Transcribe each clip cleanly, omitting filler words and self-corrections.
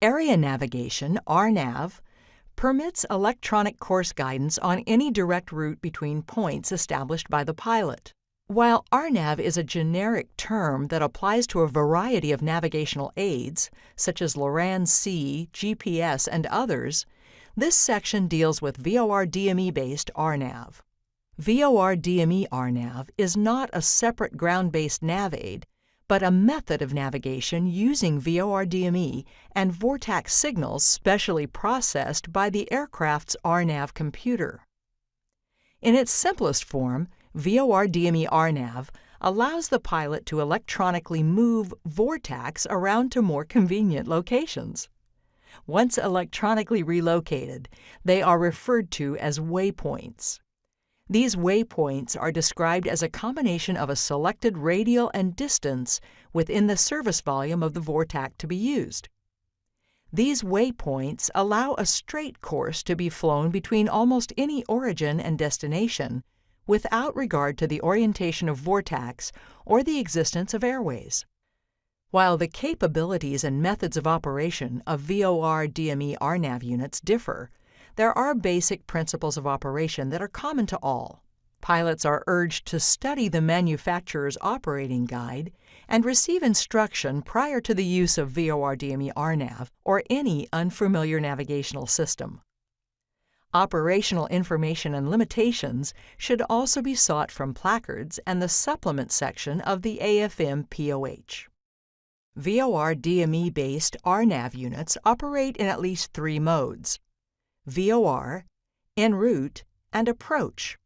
Area navigation, RNAV, permits electronic course guidance on any direct route between points established by the pilot. While RNAV is a generic term that applies to a variety of navigational aids, such as Loran-C, GPS, and others, this section deals with VOR-DME-based RNAV. VOR-DME RNAV is not a separate ground-based nav aid, but a method of navigation using VOR-DME and Vortac signals specially processed by the aircraft's RNAV computer. In its simplest form, VOR-DME RNAV allows the pilot to electronically move Vortacs around to more convenient locations. Once electronically relocated, they are referred to as waypoints. These waypoints are described as a combination of a selected radial and distance within the service volume of the Vortac to be used. These waypoints allow a straight course to be flown between almost any origin and destination without regard to the orientation of Vortacs or the existence of airways. While the capabilities and methods of operation of VOR-DME RNAV units differ, there are basic principles of operation that are common to all. Pilots are urged to study the manufacturer's operating guide and receive instruction prior to the use of VOR-DME RNAV or any unfamiliar navigational system. Operational information and limitations should also be sought from placards and the supplement section of the AFM POH. VOR-DME-based RNAV units operate in at least 3 modes: VOR, en route, and approach.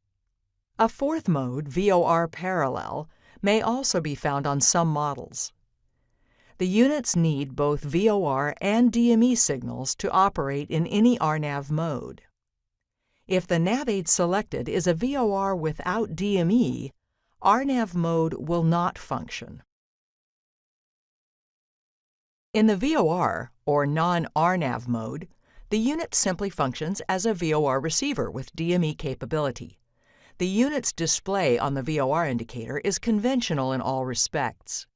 A 4th mode, VOR parallel, may also be found on some models. The units need both VOR and DME signals to operate in any RNAV mode. If the nav aid selected is a VOR without DME, RNAV mode will not function. In the VOR, or non-RNAV mode, the unit simply functions as a VOR receiver with DME capability. The unit's display on the VOR indicator is conventional in all respects.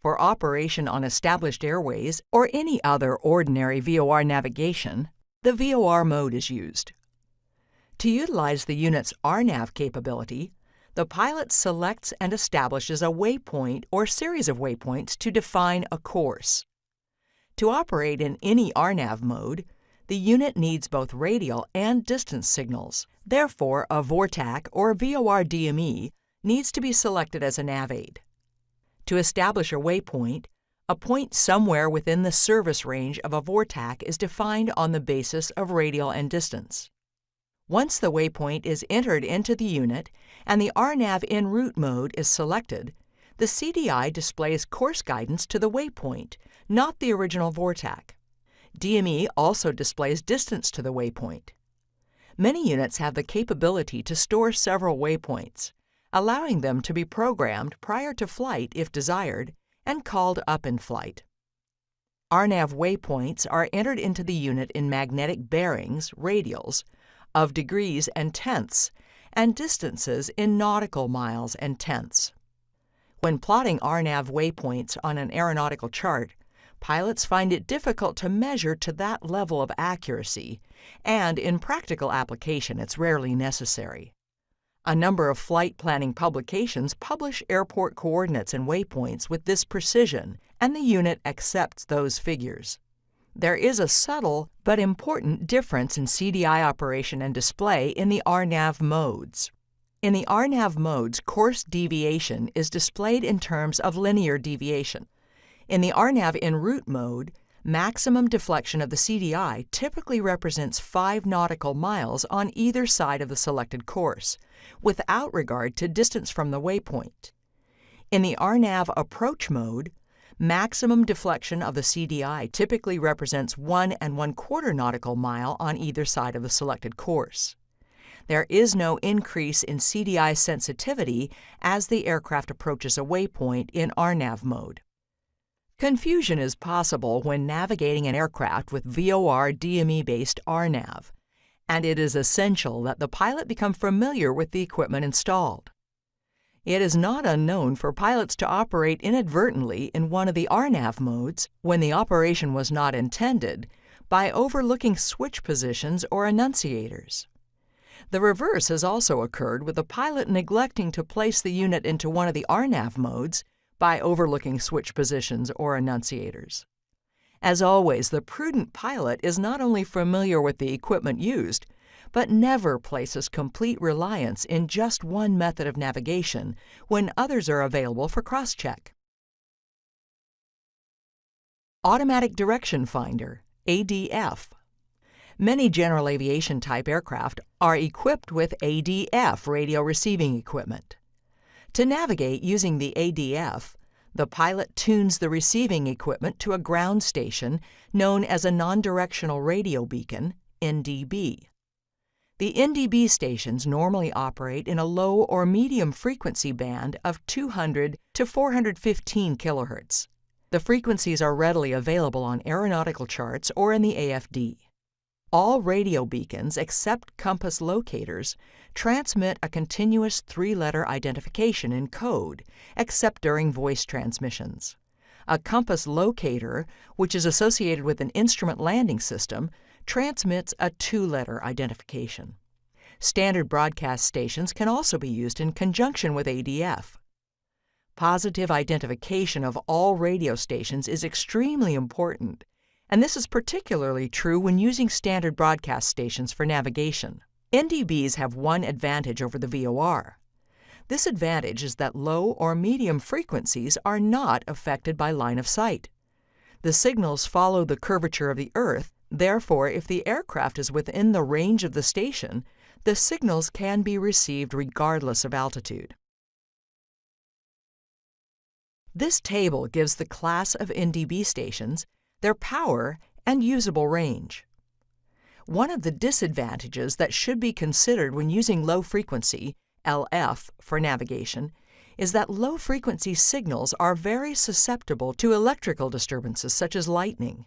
For operation on established airways or any other ordinary VOR navigation, the VOR mode is used. To utilize the unit's RNAV capability, the pilot selects and establishes a waypoint or series of waypoints to define a course. To operate in any RNAV mode, the unit needs both radial and distance signals. Therefore, a Vortac or VOR-DME needs to be selected as a nav aid. To establish a waypoint, a point somewhere within the service range of a Vortac is defined on the basis of radial and distance. Once the waypoint is entered into the unit and the RNAV en route mode is selected, the CDI displays course guidance to the waypoint, not the original Vortac. DME also displays distance to the waypoint. Many units have the capability to store several waypoints, allowing them to be programmed prior to flight if desired and called up in flight. RNAV waypoints are entered into the unit in magnetic bearings, radials, of degrees and tenths, and distances in nautical miles and tenths. When plotting RNAV waypoints on an aeronautical chart, pilots find it difficult to measure to that level of accuracy, and in practical application it's rarely necessary. A number of flight planning publications publish airport coordinates and waypoints with this precision, and the unit accepts those figures. There is a subtle but important difference in CDI operation and display in the RNAV modes. In the RNAV modes, course deviation is displayed in terms of linear deviation. In the RNAV en route mode, maximum deflection of the CDI typically represents 5 nautical miles on either side of the selected course, without regard to distance from the waypoint. In the RNAV approach mode, maximum deflection of the CDI typically represents 1 1/4 nautical mile on either side of the selected course. There is no increase in CDI sensitivity as the aircraft approaches a waypoint in RNAV mode. Confusion is possible when navigating an aircraft with VOR-DME-based RNAV, and it is essential that the pilot become familiar with the equipment installed. It is not unknown for pilots to operate inadvertently in one of the RNAV modes, when the operation was not intended, by overlooking switch positions or annunciators. The reverse has also occurred with a pilot neglecting to place the unit into one of the RNAV modes by overlooking switch positions or annunciators. As always, the prudent pilot is not only familiar with the equipment used, but never places complete reliance in just one method of navigation when others are available for cross-check. Automatic Direction Finder, ADF. Many general aviation type aircraft are equipped with ADF radio receiving equipment. To navigate using the ADF, the pilot tunes the receiving equipment to a ground station known as a non-directional radio beacon, NDB. The NDB stations normally operate in a low or medium frequency band of 200 to 415 kHz. The frequencies are readily available on aeronautical charts or in the AFD. All radio beacons except compass locators transmit a continuous three-letter identification in code, except during voice transmissions. A compass locator, which is associated with an instrument landing system, transmits a two-letter identification. Standard broadcast stations can also be used in conjunction with ADF. Positive identification of all radio stations is extremely important, and this is particularly true when using standard broadcast stations for navigation. NDBs have one advantage over the VOR. This advantage is that low or medium frequencies are not affected by line of sight. The signals follow the curvature of the Earth, therefore if the aircraft is within the range of the station, the signals can be received regardless of altitude. This table gives the class of NDB stations, their power, and usable range. One of the disadvantages that should be considered when using low-frequency, LF, for navigation is that low-frequency signals are very susceptible to electrical disturbances such as lightning.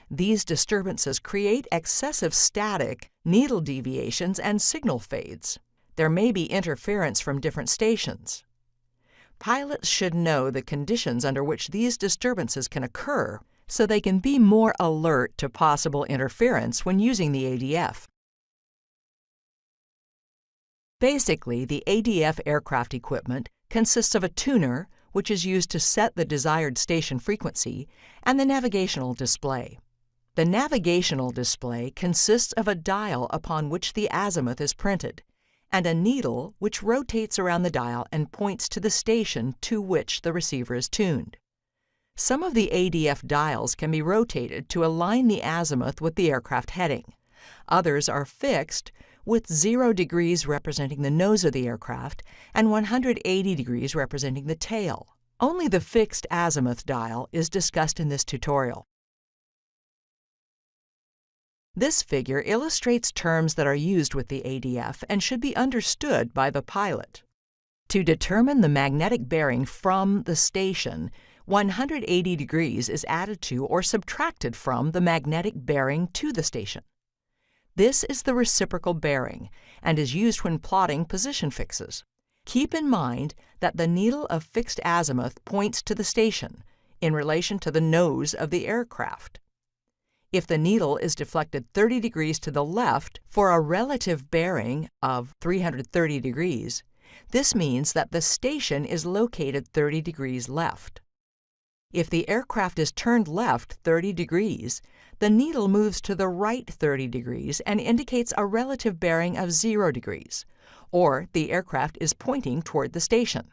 These disturbances create excessive static, needle deviations, and signal fades. There may be interference from different stations. Pilots should know the conditions under which these disturbances can occur so they can be more alert to possible interference when using the ADF. Basically, the ADF aircraft equipment consists of a tuner, which is used to set the desired station frequency, and the navigational display. The navigational display consists of a dial upon which the azimuth is printed, and a needle which rotates around the dial and points to the station to which the receiver is tuned. Some of the ADF dials can be rotated to align the azimuth with the aircraft heading. Others are fixed, with 0 degrees representing the nose of the aircraft and 180 degrees representing the tail. Only the fixed azimuth dial is discussed in this tutorial. This figure illustrates terms that are used with the ADF and should be understood by the pilot. To determine the magnetic bearing from the station, 180 degrees is added to or subtracted from the magnetic bearing to the station. This is the reciprocal bearing and is used when plotting position fixes. Keep in mind that the needle of fixed azimuth points to the station in relation to the nose of the aircraft. If the needle is deflected 30 degrees to the left for a relative bearing of 330 degrees, this means that the station is located 30 degrees left. If the aircraft is turned left 30 degrees, the needle moves to the right 30 degrees and indicates a relative bearing of 0 degrees, or the aircraft is pointing toward the station.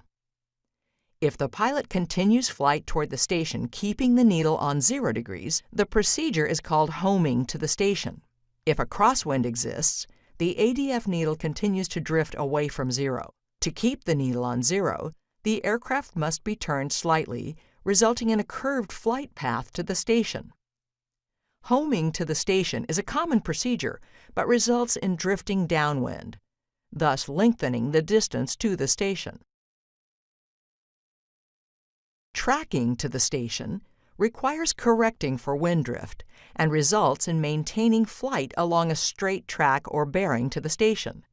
If the pilot continues flight toward the station keeping the needle on 0 degrees, the procedure is called homing to the station. If a crosswind exists, the ADF needle continues to drift away from 0. To keep the needle on 0, the aircraft must be turned slightly, resulting in a curved flight path to the station. Homing to the station is a common procedure, but results in drifting downwind, thus lengthening the distance to the station. Tracking to the station requires correcting for wind drift and results in maintaining flight along a straight track or bearing to the station.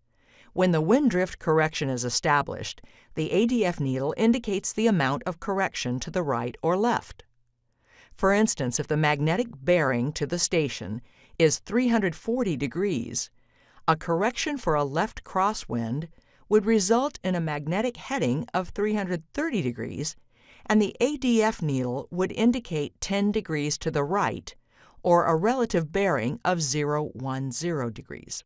When the wind drift correction is established, the ADF needle indicates the amount of correction to the right or left. For instance, if the magnetic bearing to the station is 340 degrees, a correction for a left crosswind would result in a magnetic heading of 330 degrees, and the ADF needle would indicate 10 degrees to the right, or a relative bearing of 010 degrees.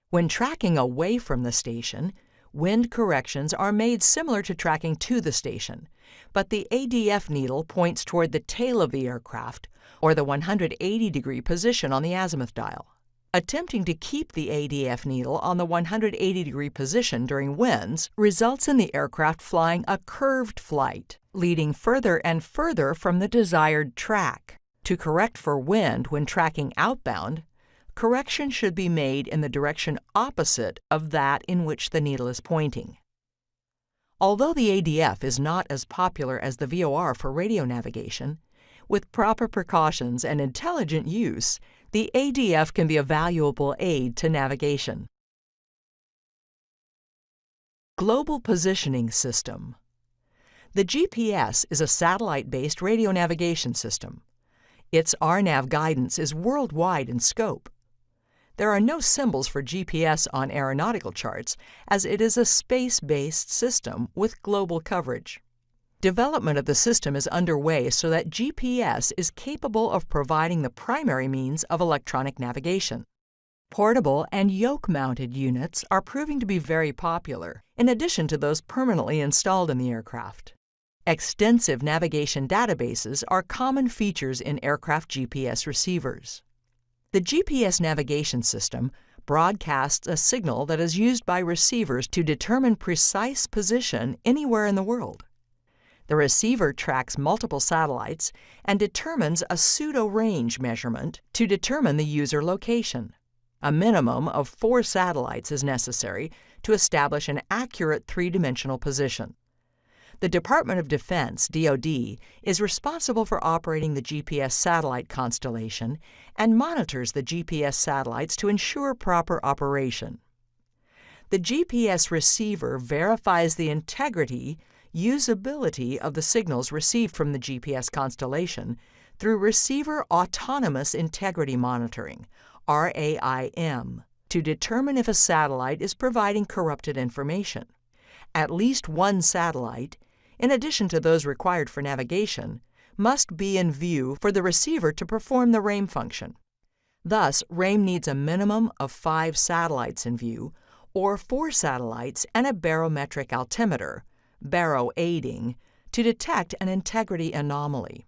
When tracking away from the station, wind corrections are made similar to tracking to the station, but the ADF needle points toward the tail of the aircraft, or the 180-degree position on the azimuth dial. Attempting to keep the ADF needle on the 180-degree position during winds results in the aircraft flying a curved flight, leading further and further from the desired track. To correct for wind when tracking outbound, correction should be made in the direction opposite of that in which the needle is pointing. Although the ADF is not as popular as the VOR for radio navigation, with proper precautions and intelligent use, the ADF can be a valuable aid to navigation. Global Positioning System. The GPS is a satellite-based radio navigation system. Its RNAV guidance is worldwide in scope. There are no symbols for GPS on aeronautical charts, as it is a space-based system with global coverage. Development of the system is underway so that GPS is capable of providing the primary means of electronic navigation. Portable and yoke-mounted units are proving to be very popular, in addition to those permanently installed in the aircraft. Extensive navigation databases are common features in aircraft GPS receivers. The GPS navigation system broadcasts a signal that is used by receivers to determine precise position anywhere in the world. The receiver tracks multiple satellites and determines a pseudo-range measurement to determine the user location. A minimum of 4 satellites is necessary to establish an accurate three-dimensional position. The Department of Defense, DoD, is responsible for operating the GPS satellite constellation and monitors the GPS satellites to ensure proper operation. The GPS receiver verifies the integrity, usability of the signals received from the GPS constellation through Receiver Autonomous Integrity Monitoring, RAIM, to determine if a satellite is providing corrupted information. At least one satellite, in addition to those required for navigation, must be in view for the receiver to perform the RAIM function. Thus, RAIM needs a minimum of 5 satellites in view, or 4 satellites and a barometric altimeter, baro aiding, to detect an integrity anomaly.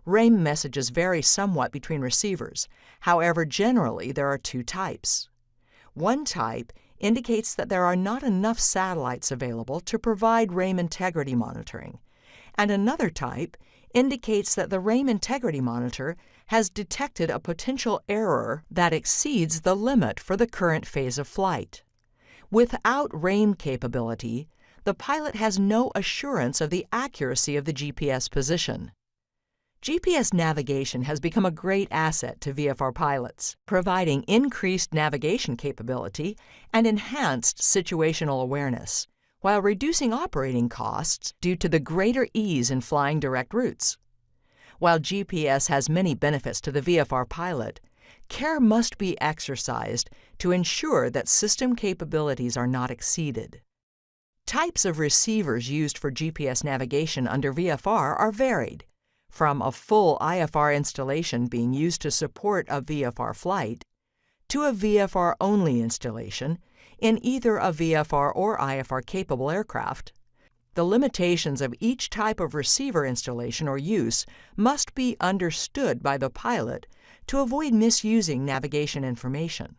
RAIM messages vary somewhat between receivers. However, generally there are 2 types. One type indicates that there are not enough satellites available to provide RAIM integrity monitoring, and another type indicates that the RAIM integrity monitor has detected a potential error that exceeds the limit for the current phase of flight. Without RAIM capability, the pilot has no assurance of the accuracy of the GPS position. GPS navigation has become a great asset to VFR pilots, providing increased navigation capability and enhanced situational awareness, while reducing operating costs due to the greater ease in flying direct routes. While GPS has many benefits to the VFR pilot, care must be exercised to ensure that system capabilities are not exceeded. Types of receivers used for GPS navigation under VFR are varied, from a full IFR installation being used to support a VFR flight, to a VFR-only installation in either a VFR or IFR-capable aircraft. The limitations of each type of receiver installation or use must be understood by the pilot to avoid misusing navigation information.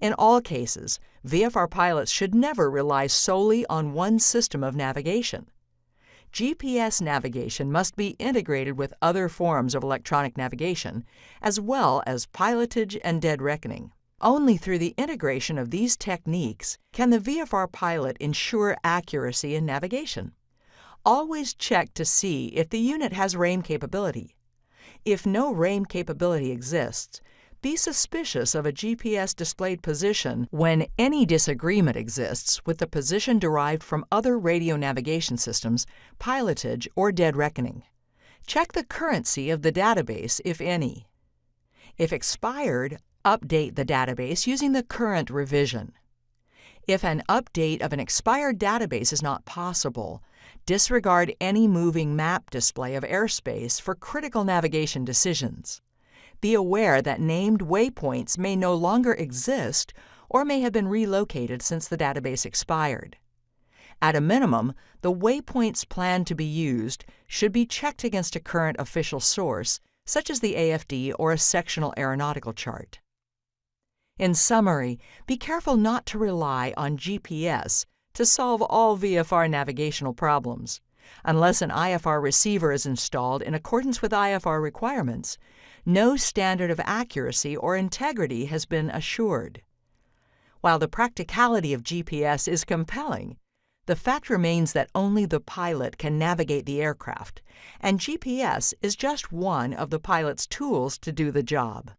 In all cases, VFR pilots should never rely solely on one system of navigation. GPS navigation must be integrated with other forms of electronic navigation, as well as pilotage and dead reckoning. Only through the integration of these techniques can the VFR pilot ensure accuracy in navigation. Always check to see if the unit has RAIM capability. If no RAIM capability exists, Be suspicious of a GPS-displayed position when any disagreement exists with the position derived from other radio navigation systems, pilotage, or dead reckoning. Check the currency of the database, if any. If expired, update the database using the current revision. If an update of an expired database is not possible, disregard any moving map display of airspace for critical navigation decisions. Be aware that named waypoints may no longer exist or may have been relocated since the database expired. At a minimum, the waypoints planned to be used should be checked against a current official source, such as the AFD or a sectional aeronautical chart. In summary, be careful not to rely on GPS to solve all VFR navigational problems. Unless an IFR receiver is installed in accordance with IFR requirements, no standard of accuracy or integrity has been assured. While the practicality of GPS is compelling, the fact remains that only the pilot can navigate the aircraft, and GPS is just one of the pilot's tools to do the job.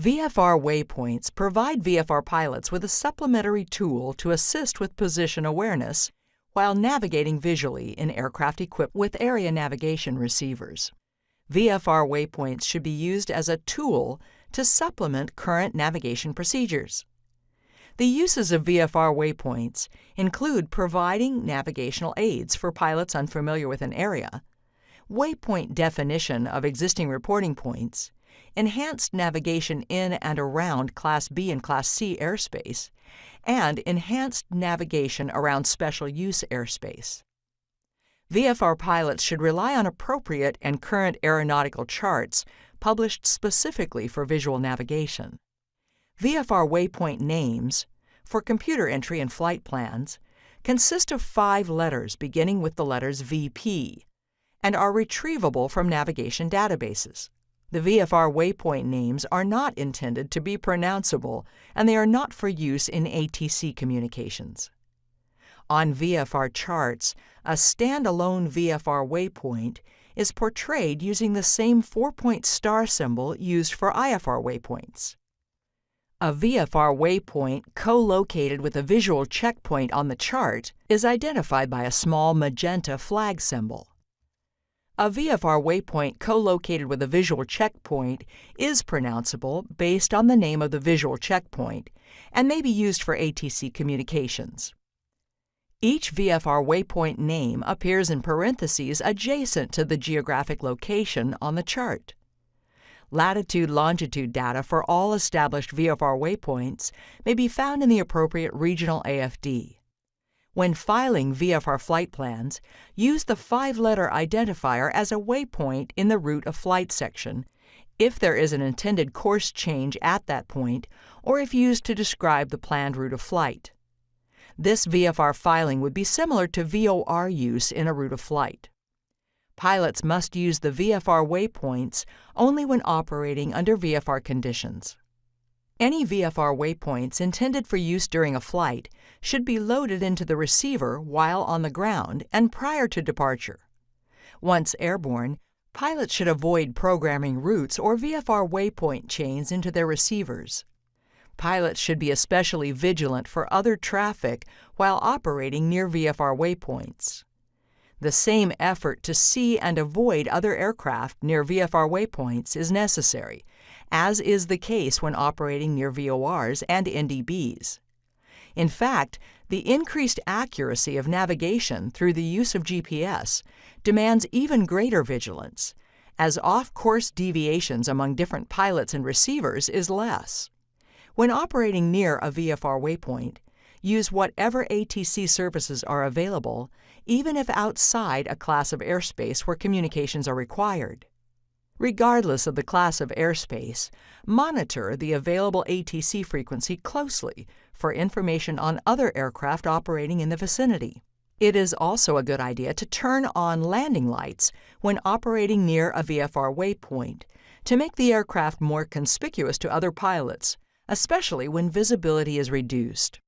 VFR waypoints provide VFR pilots with a supplementary tool to assist with position awareness while navigating visually in aircraft equipped with area navigation receivers. VFR waypoints should be used as a tool to supplement current navigation procedures. The uses of VFR waypoints include providing navigational aids for pilots unfamiliar with an area, waypoint definition of existing reporting points, enhanced navigation in and around Class B and Class C airspace, and enhanced navigation around special use airspace. VFR pilots should rely on appropriate and current aeronautical charts published specifically for visual navigation. VFR waypoint names, for computer entry and flight plans, consist of 5 letters beginning with the letters VP and are retrievable from navigation databases. The VFR waypoint names are not intended to be pronounceable, and they are not for use in ATC communications. On VFR charts, a standalone VFR waypoint is portrayed using the same 4-point star symbol used for IFR waypoints. A VFR waypoint co-located with a visual checkpoint on the chart is identified by a small magenta flag symbol. A VFR waypoint co-located with a visual checkpoint is pronounceable based on the name of the visual checkpoint and may be used for ATC communications. Each VFR waypoint name appears in parentheses adjacent to the geographic location on the chart. Latitude-longitude data for all established VFR waypoints may be found in the appropriate regional AFD. When filing VFR flight plans, use the 5-letter identifier as a waypoint in the route of flight section, if there is an intended course change at that point, or if used to describe the planned route of flight. This VFR filing would be similar to VOR use in a route of flight. Pilots must use the VFR waypoints only when operating under VFR conditions. Any VFR waypoints intended for use during a flight should be loaded into the receiver while on the ground and prior to departure. Once airborne, pilots should avoid programming routes or VFR waypoint chains into their receivers. Pilots should be especially vigilant for other traffic while operating near VFR waypoints. The same effort to see and avoid other aircraft near VFR waypoints is necessary, as is the case when operating near VORs and NDBs. In fact, the increased accuracy of navigation through the use of GPS demands even greater vigilance, as off-course deviations among different pilots and receivers is less. When operating near a VFR waypoint, use whatever ATC services are available, even if outside a class of airspace where communications are required. Regardless of the class of airspace, monitor the available ATC frequency closely for information on other aircraft operating in the vicinity. It is also a good idea to turn on landing lights when operating near a VFR waypoint to make the aircraft more conspicuous to other pilots, especially when visibility is reduced.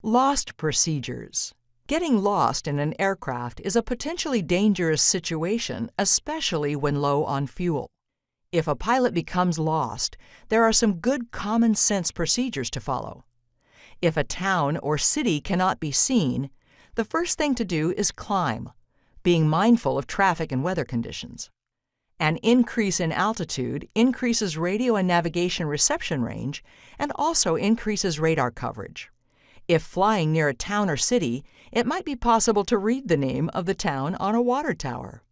Lost procedures. Getting lost in an aircraft is a potentially dangerous situation, especially when low on fuel. If a pilot becomes lost, there are some good common sense procedures to follow. If a town or city cannot be seen, the first thing to do is climb, being mindful of traffic and weather conditions. An increase in altitude increases radio and navigation reception range and also increases radar coverage. If flying near a town or city, it might be possible to read the name of the town on a water tower.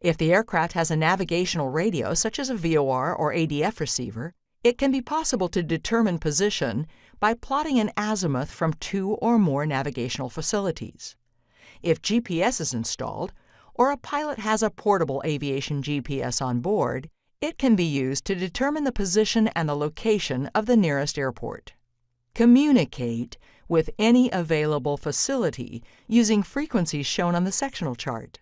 If the aircraft has a navigational radio, such as a VOR or ADF receiver, it can be possible to determine position by plotting an azimuth from 2 or more navigational facilities. If GPS is installed, or a pilot has a portable aviation GPS on board, it can be used to determine the position and the location of the nearest airport. Communicate with any available facility using frequencies shown on the sectional chart.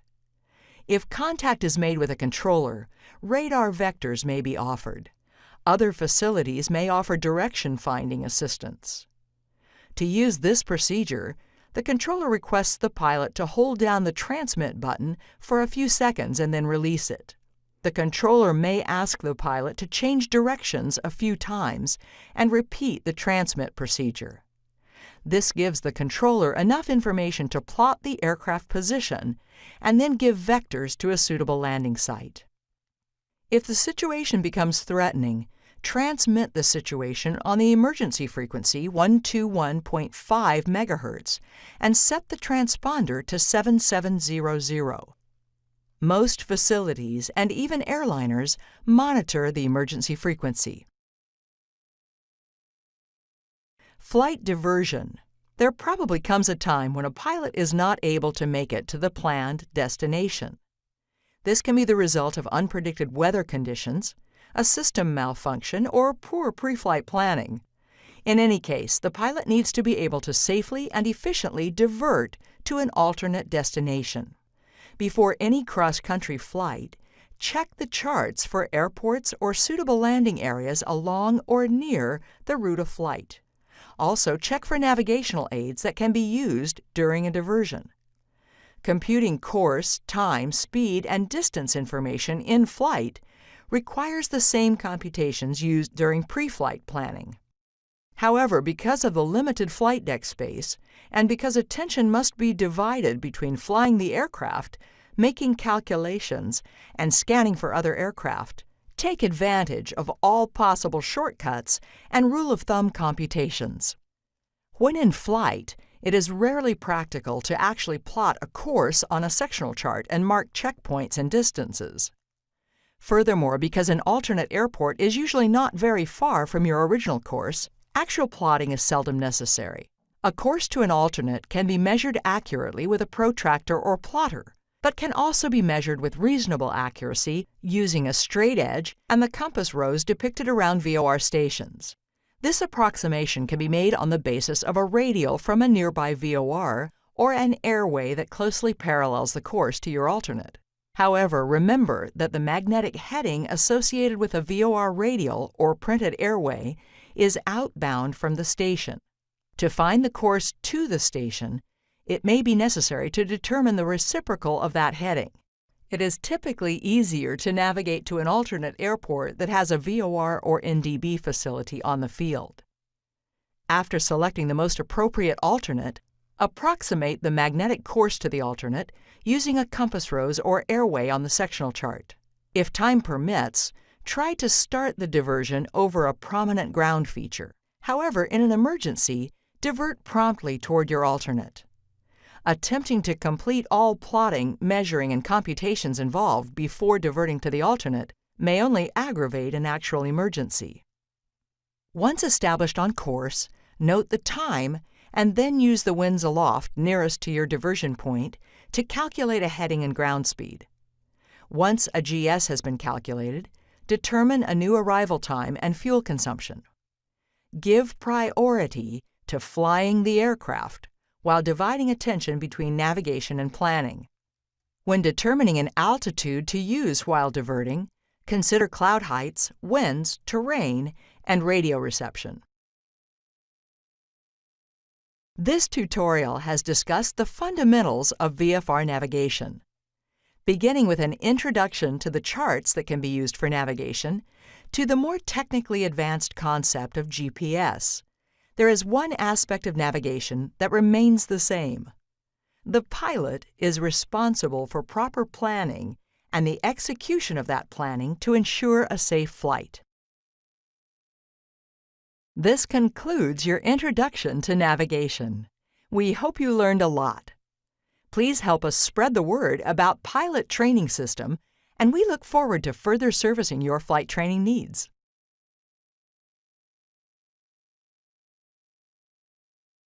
If contact is made with a controller, radar vectors may be offered. Other facilities may offer direction-finding assistance. To use this procedure, the controller requests the pilot to hold down the transmit button for a few seconds and then release it. The controller may ask the pilot to change directions a few times and repeat the transmit procedure. This gives the controller enough information to plot the aircraft position and then give vectors to a suitable landing site. If the situation becomes threatening, transmit the situation on the emergency frequency 121.5 MHz and set the transponder to 7700. Most facilities and even airliners monitor the emergency frequency. Flight diversion. There probably comes a time when a pilot is not able to make it to the planned destination. This can be the result of unpredicted weather conditions, a system malfunction, or poor pre-flight planning. In any case, the pilot needs to be able to safely and efficiently divert to an alternate destination. Before any cross-country flight, check the charts for airports or suitable landing areas along or near the route of flight. Also, check for navigational aids that can be used during a diversion. Computing course, time, speed, and distance information in flight requires the same computations used during pre-flight planning. However, because of the limited flight deck space, and because attention must be divided between flying the aircraft, making calculations, and scanning for other aircraft, take advantage of all possible shortcuts and rule-of-thumb computations. When in flight, it is rarely practical to actually plot a course on a sectional chart and mark checkpoints and distances. Furthermore, because an alternate airport is usually not very far from your original course, actual plotting is seldom necessary. A course to an alternate can be measured accurately with a protractor or plotter, but can also be measured with reasonable accuracy using a straight edge and the compass rose depicted around VOR stations. This approximation can be made on the basis of a radial from a nearby VOR or an airway that closely parallels the course to your alternate. However, remember that the magnetic heading associated with a VOR radial or printed airway is outbound from the station. To find the course to the station, it may be necessary to determine the reciprocal of that heading. It is typically easier to navigate to an alternate airport that has a VOR or NDB facility on the field. After selecting the most appropriate alternate, approximate the magnetic course to the alternate using a compass rose or airway on the sectional chart. If time permits, try to start the diversion over a prominent ground feature. However, in an emergency, divert promptly toward your alternate. Attempting to complete all plotting, measuring, and computations involved before diverting to the alternate may only aggravate an actual emergency. Once established on course, note the time and then use the winds aloft nearest to your diversion point to calculate a heading and ground speed. Once a GS has been calculated, determine a new arrival time and fuel consumption. Give priority to flying the aircraft while dividing attention between navigation and planning. When determining an altitude to use while diverting, consider cloud heights, winds, terrain, and radio reception. This tutorial has discussed the fundamentals of VFR navigation. Beginning with an introduction to the charts that can be used for navigation, to the more technically advanced concept of GPS, there is one aspect of navigation that remains the same. The pilot is responsible for proper planning and the execution of that planning to ensure a safe flight. This concludes your introduction to navigation. We hope you learned a lot. Please help us spread the word about Pilot Training System, and we look forward to further servicing your flight training needs.